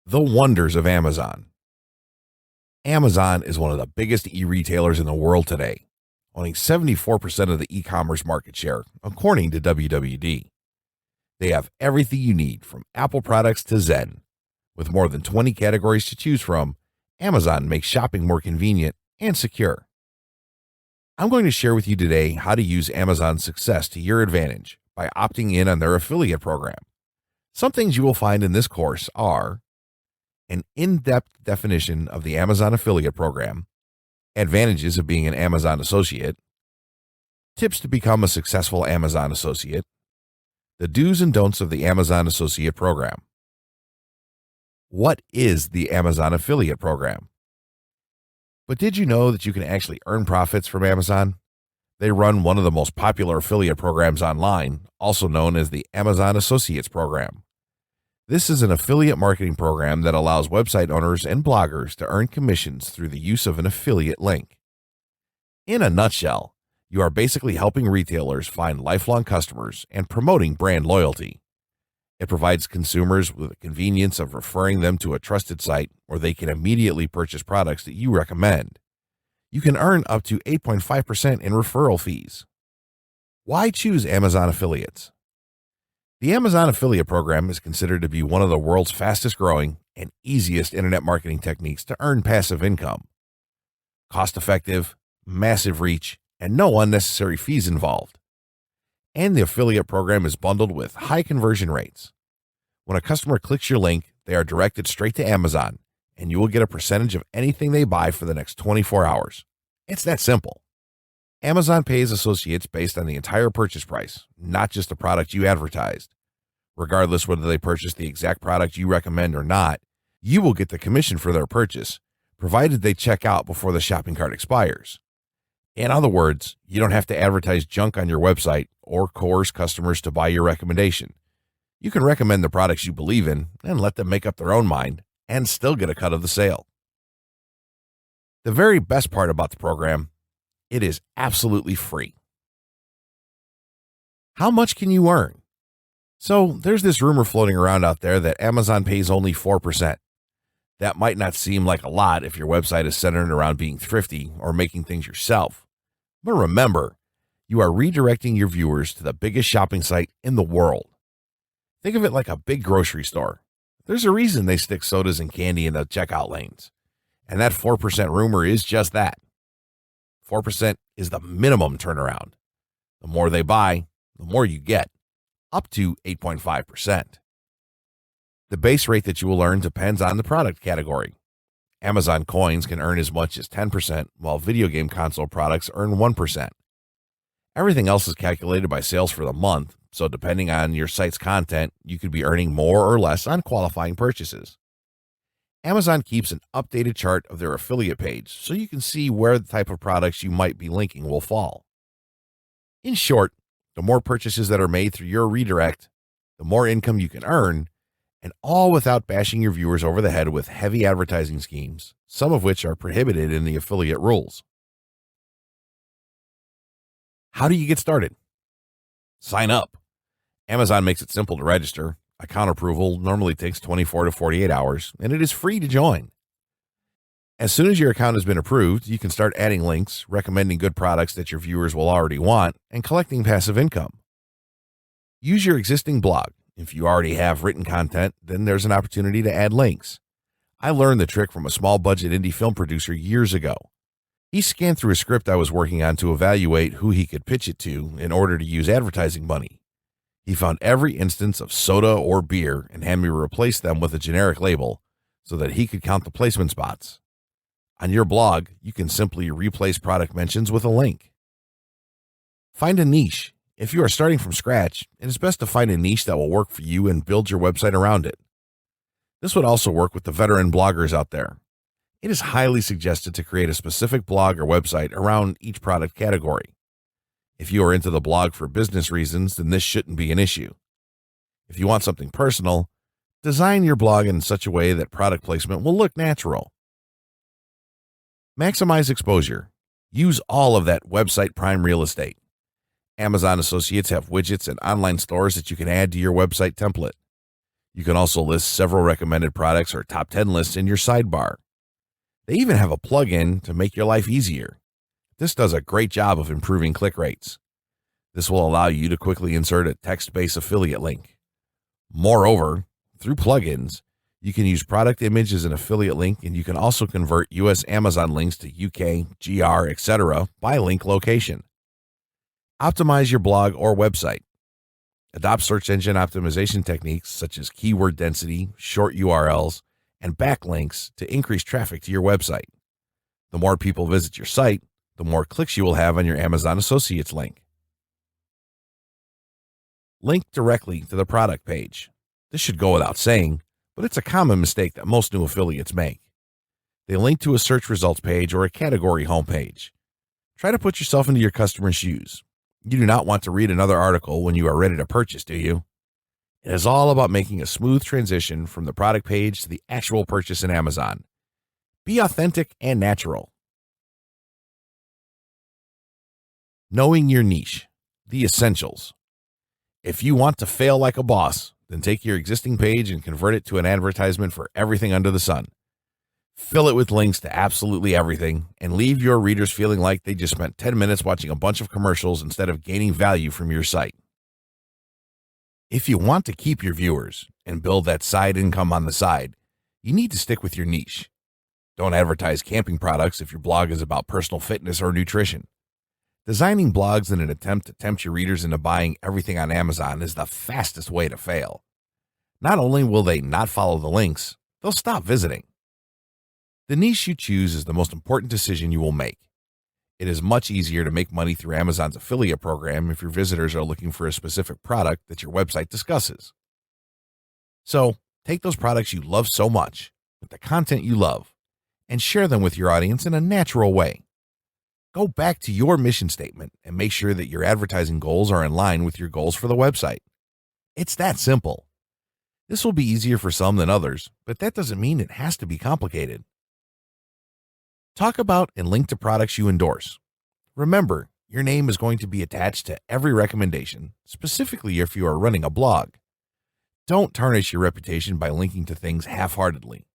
The wonders of Amazon. Amazon is one of the biggest e-retailers in the world today, owning 74% of the e-commerce market share, according to WWD. They have everything you need from Apple products to Zen. With more than 20 categories to choose from, Amazon makes shopping more convenient and secure. I'm going to share with you today how to use Amazon's success to your advantage by opting in on their affiliate program. Some things you will find in this course are an in-depth definition of the Amazon affiliate program, advantages of being an Amazon associate, tips to become a successful Amazon associate, the do's and don'ts of the Amazon associate program. What is the Amazon affiliate program? But did you know that you can actually earn profits from Amazon? They run one of the most popular affiliate programs online, also known as the Amazon Associates Program. This is an affiliate marketing program that allows website owners and bloggers to earn commissions through the use of an affiliate link. In a nutshell, you are basically helping retailers find lifelong customers and promoting brand loyalty. It provides consumers with the convenience of referring them to a trusted site where they can immediately purchase products that you recommend. You can earn up to 8.5% in referral fees. Why choose Amazon affiliates? The Amazon affiliate program is considered to be one of the world's fastest growing and easiest internet marketing techniques to earn passive income. Cost effective, massive reach, and no unnecessary fees involved. And the affiliate program is bundled with high conversion rates. When a customer clicks your link, they are directed straight to Amazon, and you will get a percentage of anything they buy for the next 24 hours. It's that simple. Amazon pays associates based on the entire purchase price, not just the product you advertised. Regardless whether they purchase the exact product you recommend or not, you will get the commission for their purchase, provided they check out before the shopping cart expires. In other words, you don't have to advertise junk on your website or coerce customers to buy your recommendation. You can recommend the products you believe in and let them make up their own mind and still get a cut of the sale. The very best part about the program, it is absolutely free. How much can you earn? So there's this rumor floating around out there that Amazon pays only 4%. That might not seem like a lot if your website is centered around being thrifty or making things yourself. But remember, you are redirecting your viewers to the biggest shopping site in the world. Think of it like a big grocery store. There's a reason they stick sodas and candy in the checkout lanes. And that 4% rumor is just that. 4% is the minimum turnaround. The more they buy, the more you get, up to 8.5%. The base rate that you will earn depends on the product category. Amazon coins can earn as much as 10%, while video game console products earn 1%. Everything else is calculated by sales for the month, so depending on your site's content, you could be earning more or less on qualifying purchases. Amazon keeps an updated chart of their affiliate page so you can see where the type of products you might be linking will fall. In short, the more purchases that are made through your redirect, the more income you can earn, and all without bashing your viewers over the head with heavy advertising schemes, some of which are prohibited in the affiliate rules. How do you get started? Sign up. Amazon makes it simple to register. Account approval normally takes 24 to 48 hours, and it is free to join. As soon as your account has been approved, you can start adding links, recommending good products that your viewers will already want, and collecting passive income. Use your existing blog. If you already have written content, then there's an opportunity to add links. I learned the trick from a small budget indie film producer years ago. He scanned through a script I was working on to evaluate who he could pitch it to in order to use advertising money. He found every instance of soda or beer and had me replace them with a generic label so that he could count the placement spots. On your blog, you can simply replace product mentions with a link. Find a niche. If you are starting from scratch, it is best to find a niche that will work for you and build your website around it. This would also work with the veteran bloggers out there. It is highly suggested to create a specific blog or website around each product category. If you are into the blog for business reasons, then this shouldn't be an issue. If you want something personal, design your blog in such a way that product placement will look natural. Maximize exposure. Use all of that website prime real estate. Amazon associates have widgets and online stores that you can add to your website template. You can also list several recommended products or top 10 lists in your sidebar. They even have a plugin to make your life easier. This does a great job of improving click rates. This will allow you to quickly insert a text-based affiliate link. Moreover, through plugins, you can use product image as an affiliate link, and you can also convert US Amazon links to UK, GR, etc. by link location. Optimize your blog or website. Adopt search engine optimization techniques such as keyword density, short URLs, and backlinks to increase traffic to your website. The more people visit your site, the more clicks you will have on your Amazon Associates link. Link directly to the product page. This should go without saying, but it's a common mistake that most new affiliates make. They link to a search results page or a category homepage. Try to put yourself into your customer's shoes. You do not want to read another article when you are ready to purchase, do you? It is all about making a smooth transition from the product page to the actual purchase in Amazon. Be authentic and natural. Knowing your niche, the essentials. If you want to fail like a boss, then take your existing page and convert it to an advertisement for everything under the sun. Fill it with links to absolutely everything and leave your readers feeling like they just spent 10 minutes watching a bunch of commercials instead of gaining value from your site. If you want to keep your viewers and build that side income on the side, you need to stick with your niche. Don't advertise camping products if your blog is about personal fitness or nutrition. Designing blogs in an attempt to tempt your readers into buying everything on Amazon is the fastest way to fail. Not only will they not follow the links, they'll stop visiting. The niche you choose is the most important decision you will make. It is much easier to make money through Amazon's affiliate program if your visitors are looking for a specific product that your website discusses. So, take those products you love so much, with the content you love, and share them with your audience in a natural way. Go back to your mission statement and make sure that your advertising goals are in line with your goals for the website. It's that simple. This will be easier for some than others, but that doesn't mean it has to be complicated. Talk about and link to products you endorse. Remember, your name is going to be attached to every recommendation, specifically if you are running a blog. Don't tarnish your reputation by linking to things half-heartedly.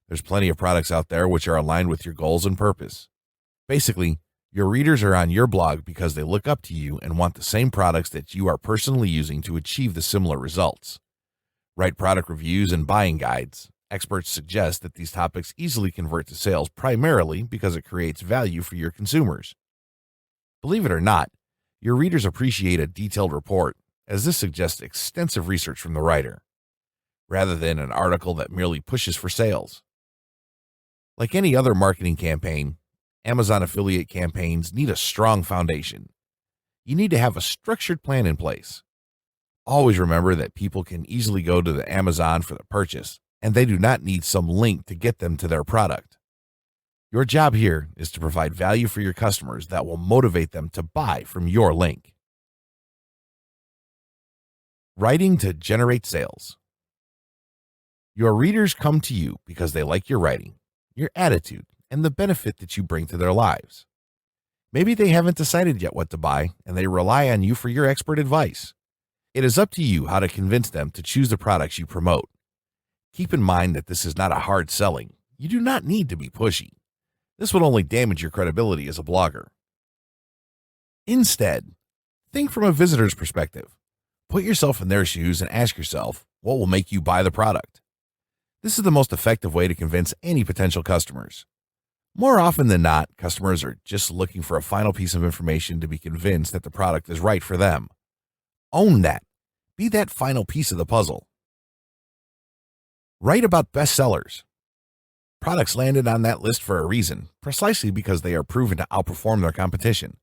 There's plenty of products out there which are aligned with your goals and purpose. Basically, your readers are on your blog because they look up to you and want the same products that you are personally using to achieve the similar results. Write product reviews and buying guides. Experts suggest that these topics easily convert to sales primarily because it creates value for your consumers. Believe it or not, your readers appreciate a detailed report, as this suggests extensive research from the writer, rather than an article that merely pushes for sales. Like any other marketing campaign, Amazon affiliate campaigns need a strong foundation. You need to have a structured plan in place. Always remember that people can easily go to the Amazon for the purchase, and they do not need some link to get them to their product. Your job here is to provide value for your customers that will motivate them to buy from your link. Writing to generate sales. Your readers come to you because they like your writing, your attitude, and the benefit that you bring to their lives. Maybe they haven't decided yet what to buy, and they rely on you for your expert advice. It is up to you how to convince them to choose the products you promote. Keep in mind that this is not a hard selling. You do not need to be pushy. This will only damage your credibility as a blogger. Instead, think from a visitor's perspective. Put yourself in their shoes and ask yourself, what will make you buy the product? This is the most effective way to convince any potential customers. More often than not, customers are just looking for a final piece of information to be convinced that the product is right for them. Own that. Be that final piece of the puzzle. Write about bestsellers. Products landed on that list for a reason, precisely because they are proven to outperform their competition.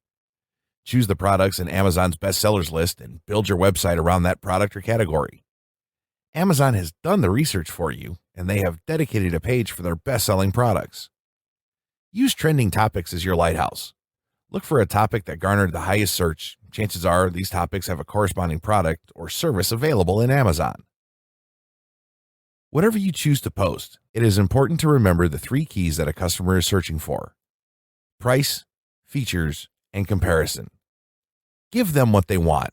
Choose the products in Amazon's bestsellers list and build your website around that product or category. Amazon has done the research for you, and they have dedicated a page for their best-selling products. Use trending topics as your lighthouse. Look for a topic that garnered the highest search. Chances are these topics have a corresponding product or service available in Amazon. Whatever you choose to post, it is important to remember the 3 keys that a customer is searching for: price, features, and comparison. Give them what they want.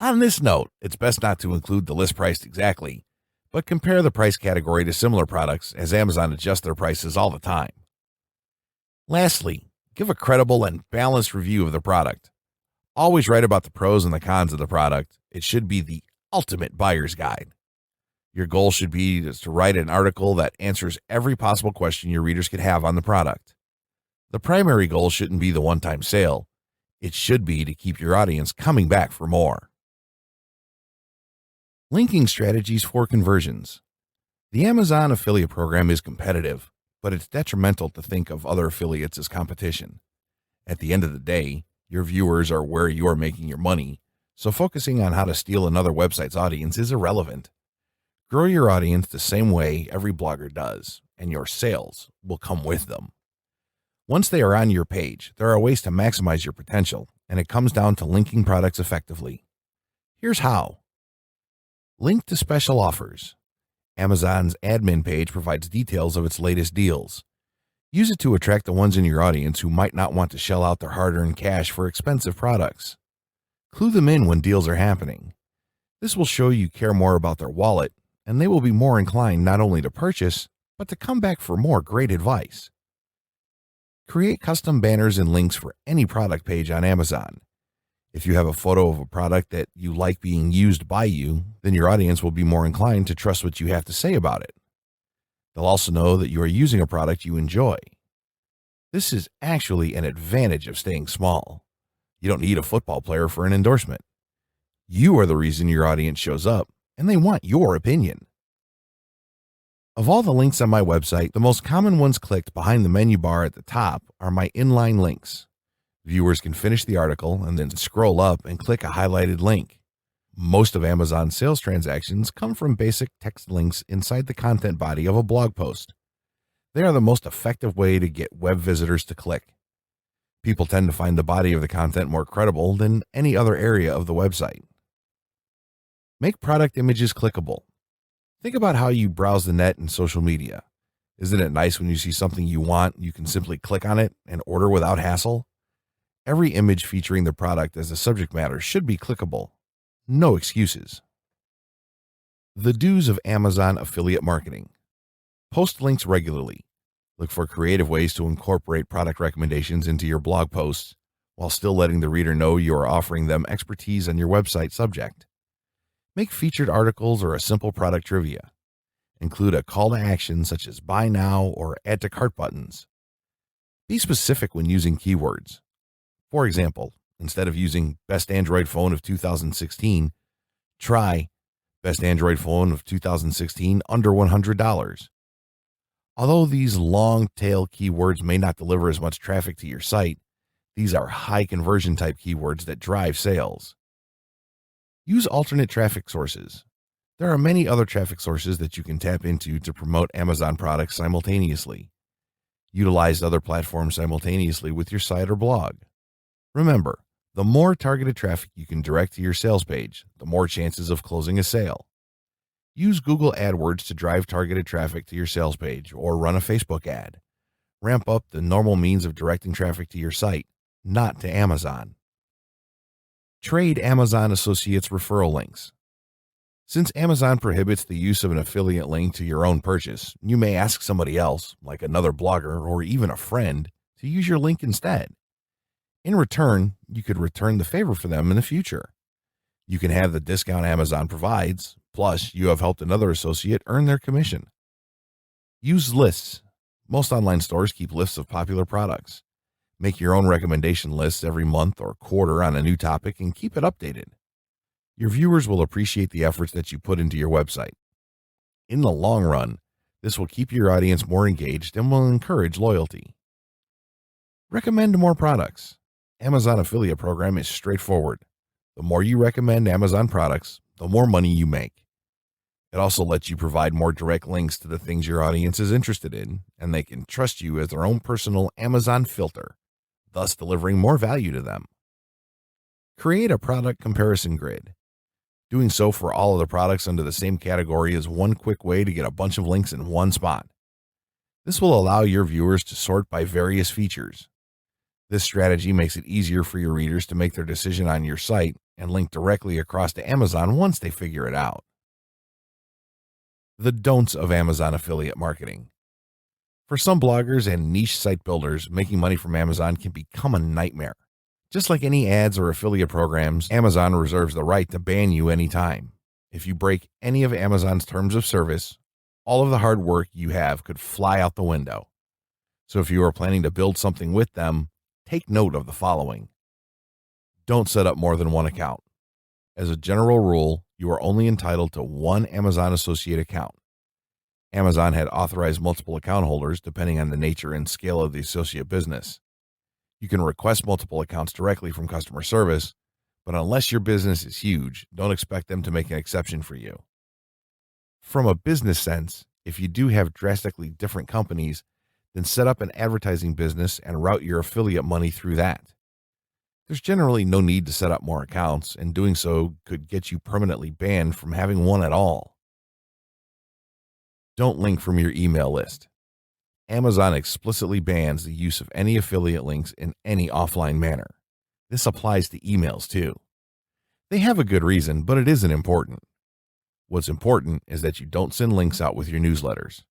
On this note, it's best not to include the list priced exactly. but compare the price category to similar products as Amazon adjusts their prices all the time. Lastly, give a credible and balanced review of the product. Always write about the pros and the cons of the product. It should be the ultimate buyer's guide. Your goal should be to write an article that answers every possible question your readers could have on the product. The primary goal shouldn't be the one-time sale. It should be to keep your audience coming back for more. Linking strategies for conversions. The Amazon affiliate program is competitive, but it's detrimental to think of other affiliates as competition. At the end of the day, your viewers are where you are making your money, so focusing on how to steal another website's audience is irrelevant. Grow your audience the same way every blogger does, and your sales will come with them. Once they are on your page, there are ways to maximize your potential, and it comes down to linking products effectively. Here's how. Link to special offers. Amazon's admin page provides details of its latest deals. Use it to attract the ones in your audience who might not want to shell out their hard-earned cash for expensive products. Clue them in when deals are happening. This will show you care more about their wallet, and they will be more inclined not only to purchase, but to come back for more great advice. Create custom banners and links for any product page on Amazon. If you have a photo of a product that you like being used by you, then your audience will be more inclined to trust what you have to say about it. They'll also know that you are using a product you enjoy. This is actually an advantage of staying small. You don't need a football player for an endorsement. You are the reason your audience shows up, and they want your opinion. Of all the links on my website, the most common ones clicked behind the menu bar at the top are my inline links. Viewers can finish the article and then scroll up and click a highlighted link. Most of Amazon's sales transactions come from basic text links inside the content body of a blog post. They are the most effective way to get web visitors to click. People tend to find the body of the content more credible than any other area of the website. Make product images clickable. Think about how you browse the net and social media. Isn't it nice when you see something you want, you can simply click on it and order without hassle? Every image featuring the product as a subject matter should be clickable. No excuses. The do's of Amazon affiliate marketing. Post links regularly. Look for creative ways to incorporate product recommendations into your blog posts while still letting the reader know you are offering them expertise on your website subject. Make featured articles or a simple product trivia. Include a call to action such as buy now or add to cart buttons. Be specific when using keywords. For example, instead of using best Android phone of 2016, try best Android phone of 2016 under $100. Although these long-tail keywords may not deliver as much traffic to your site, these are high conversion type keywords that drive sales. Use alternate traffic sources. There are many other traffic sources that you can tap into to promote Amazon products simultaneously. Utilize other platforms simultaneously with your site or blog. Remember, the more targeted traffic you can direct to your sales page, the more chances of closing a sale. Use Google AdWords to drive targeted traffic to your sales page or run a Facebook ad. Ramp up the normal means of directing traffic to your site, not to Amazon. Trade Amazon Associates referral links. Since Amazon prohibits the use of an affiliate link to your own purchase, you may ask somebody else, like another blogger or even a friend, to use your link instead. In return, you could return the favor for them in the future. You can have the discount Amazon provides, plus you have helped another associate earn their commission. Use lists. Most online stores keep lists of popular products. Make your own recommendation lists every month or quarter on a new topic and keep it updated. Your viewers will appreciate the efforts that you put into your website. In the long run, this will keep your audience more engaged and will encourage loyalty. Recommend more products. Amazon affiliate program is straightforward. The more you recommend Amazon products, the more money you make. It also lets you provide more direct links to the things your audience is interested in, and they can trust you as their own personal Amazon filter, thus delivering more value to them. Create a product comparison grid. Doing so for all of the products under the same category is one quick way to get a bunch of links in one spot. This will allow your viewers to sort by various features. This strategy makes it easier for your readers to make their decision on your site and link directly across to Amazon once they figure it out. The don'ts of Amazon affiliate marketing. For some bloggers and niche site builders, making money from Amazon can become a nightmare. Just like any ads or affiliate programs, Amazon reserves the right to ban you anytime. If you break any of Amazon's terms of service, all of the hard work you have could fly out the window. So if you are planning to build something with them, take note of the following. Don't set up more than one account. As a general rule, you are only entitled to one Amazon associate account. Amazon had authorized multiple account holders depending on the nature and scale of the associate business. You can request multiple accounts directly from customer service, but unless your business is huge, don't expect them to make an exception for you. From a business sense, if you do have drastically different companies, then set up an advertising business and route your affiliate money through that. There's generally no need to set up more accounts, and doing so could get you permanently banned from having one at all. Don't link from your email list. Amazon explicitly bans the use of any affiliate links in any offline manner. This applies to emails too. They have a good reason, but it isn't important. What's important is that you don't send links out with your newsletters.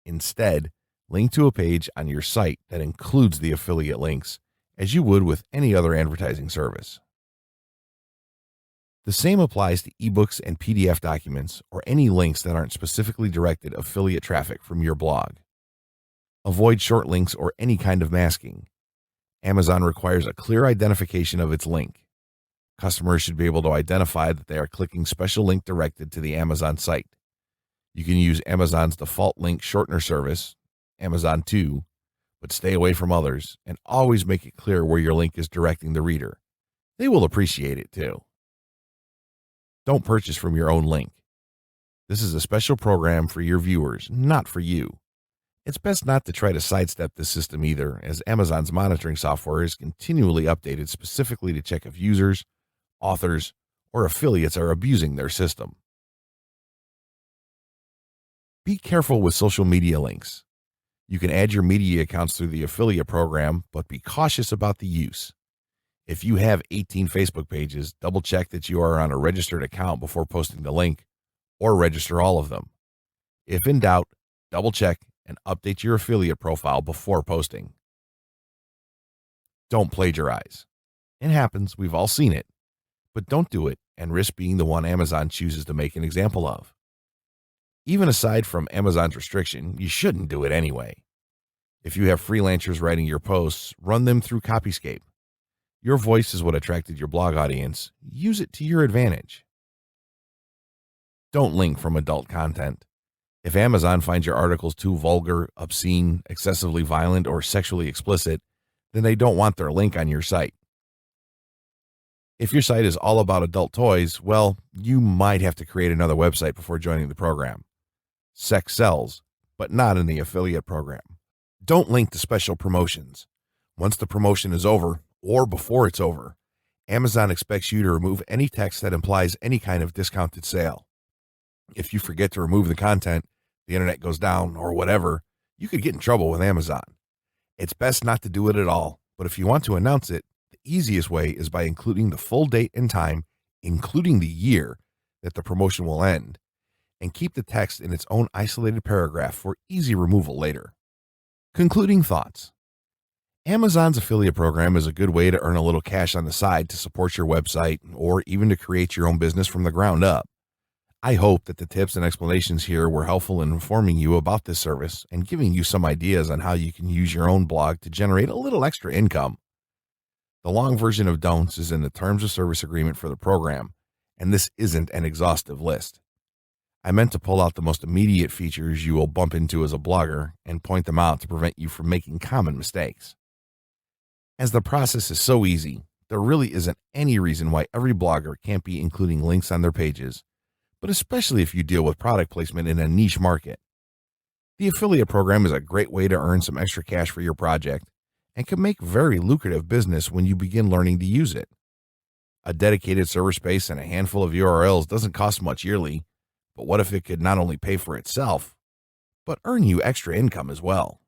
Instead, link to a page on your site that includes the affiliate links, as you would with any other advertising service. The same applies to ebooks and PDF documents or any links that aren't specifically directed affiliate traffic from your blog. Avoid short links or any kind of masking. Amazon requires a clear identification of its link. Customers should be able to identify that they are clicking special link directed to the Amazon site. You can use Amazon's default link shortener service, Amazon 2, but stay away from others and always make it clear where your link is directing the reader. They will appreciate it too. Don't purchase from your own link. This is a special program for your viewers, not for you. It's best not to try to sidestep this system either, as Amazon's monitoring software is continually updated specifically to check if users, authors, or affiliates are abusing their system. Be careful with social media links. You can add your media accounts through the affiliate program, but be cautious about the use. If you have 18 Facebook pages, double check that you are on a registered account before posting the link, or register all of them. If in doubt, double check and update your affiliate profile before posting. Don't plagiarize. It happens, we've all seen it, but don't do it and risk being the one Amazon chooses to make an example of. Even aside from Amazon's restriction, you shouldn't do it anyway. If you have freelancers writing your posts, run them through Copyscape. Your voice is what attracted your blog audience. Use it to your advantage. Don't link from adult content. If Amazon finds your articles too vulgar, obscene, excessively violent, or sexually explicit, then they don't want their link on your site. If your site is all about adult toys, well, you might have to create another website before joining the program. Sex sells, but not in the affiliate program. Don't link to special promotions. Once the promotion is over, or before it's over, Amazon expects you to remove any text that implies any kind of discounted sale. If you forget to remove the content, the internet goes down, or whatever, you could get in trouble with Amazon. It's best not to do it at all, but if you want to announce it, the easiest way is by including the full date and time, including the year that the promotion will end, and keep the text in its own isolated paragraph for easy removal later. Concluding thoughts. Amazon's affiliate program is a good way to earn a little cash on the side to support your website or even to create your own business from the ground up. I hope that the tips and explanations here were helpful in informing you about this service and giving you some ideas on how you can use your own blog to generate a little extra income. The long version of don'ts is in the terms of service agreement for the program, and this isn't an exhaustive list. I meant to pull out the most immediate features you will bump into as a blogger and point them out to prevent you from making common mistakes. As the process is so easy, there really isn't any reason why every blogger can't be including links on their pages, but especially if you deal with product placement in a niche market. The affiliate program is a great way to earn some extra cash for your project and can make very lucrative business when you begin learning to use it. A dedicated server space and a handful of URLs doesn't cost much yearly, but what if it could not only pay for itself, but earn you extra income as well?